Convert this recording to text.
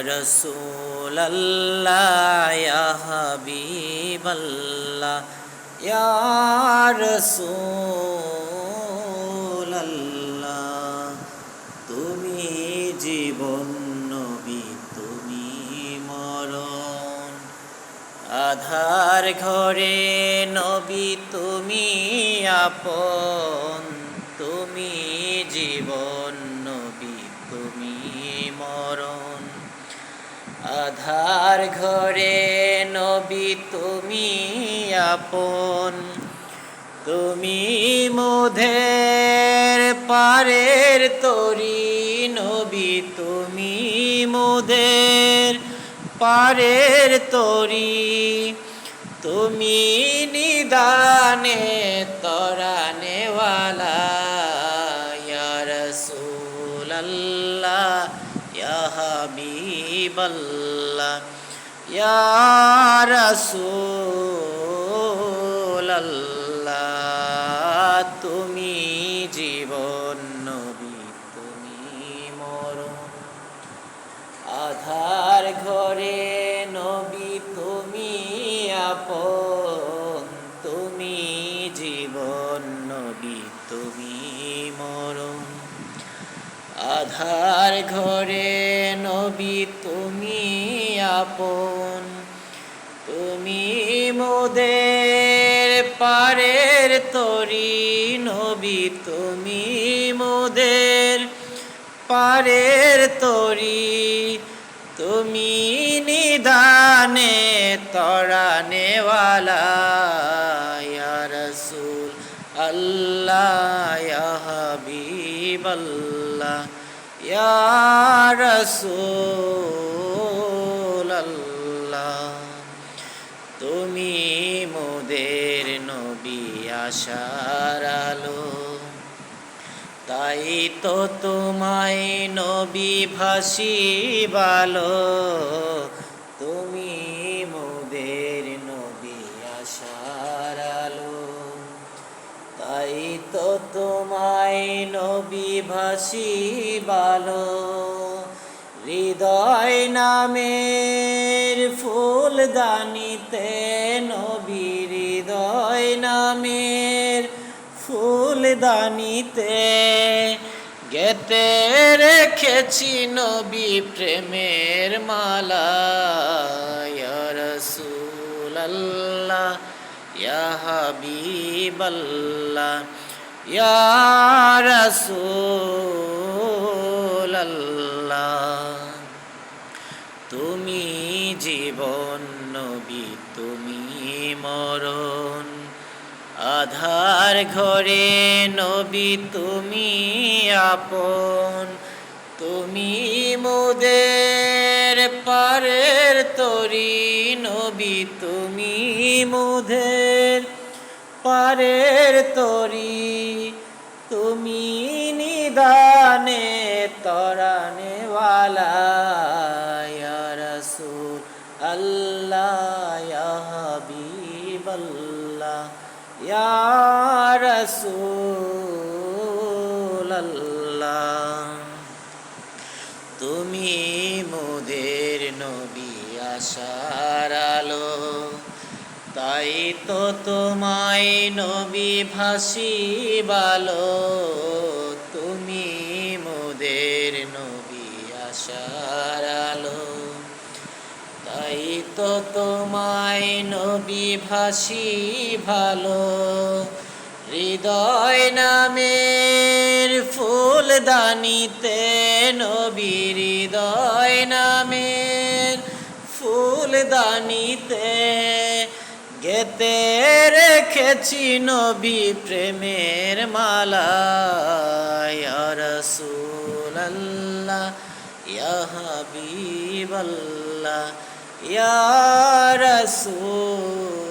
রসুল্লাহ ইয়া হাবিবাল্লাহ ইয়া রসুল্লাহ তুমি জীবন নবী তুমি মরণ আধার ঘরে নবী তুমি আপন তুমি জীবন নবী তুমি মরণ আধার ঘরে নবী তুমি আপন তুমি মোদের পারের তরি নবী তুমি মোদের পারের তরি তুমি নিদানে তরানেওয়ালা ইয়া রাসূলুল্লাহ ইয়া হাবিবাল্লাহ ইয়া রাসূলুল্লাহ তুমি জীবন নবী তুমি মরণ আধার ঘরে নবী তুমি আপন তুমি জীবন নবী তুমি মরণ আধার ঘরে নবী তুমি আপন তুমি মোদের পারের তরি নবী তুমি মোদের পারের তরি তুমি নিদানে তরানেওয়ালা ইয়া রাসূল আল্লাহ ইয়া হাবিবাল্লাহ ইয়া রাসূলুল্লাহ তুমি মোদের নবী আশার আলো তাই তো তোমায় নবী ভাসিবালো তুমি মোদের নবী আশার আলো তাই তো তোমায় নবী ভাসিবালো হৃদয় নামের ফুলদানিতে নবী হৃদয় নামের ফুলদানিতে গেতে রেখেছি নবী প্রেমের মালা ইয়া রাসূলুল্লাহ ইয়া হাবিবাল্লাহ ইয়া রাসূলুল্লাহ তুমি জীবন নবী তুমি মরণ আধার ঘরে নবী তুমি আপন তুমি মোদের পারের তরি নবী তুমি মোদের পারের তরি তুমি নিদানে তরানেওয়ালা ইয়া রাসূল আল্লাহ ইয়া হাবিবাল্লাহ ইয়া রাসূলুল্লাহ তুমি মোদের নবী আশার আলো তাই তো তোমায় নবী ভাসিবালো তুমি মোদের নবী আশার আলো তাই তো তোমায় নবী ভাসিবালো হৃদয় নামের ফুলদানিতে নবী হৃদয় নামের ফুলদানিতে গেতে রেখেছি নবী প্রেমের মালা ইয়া রাসূলুল্লাহ ইয়া হাবিবাল্লাহ ইয়া রাসূল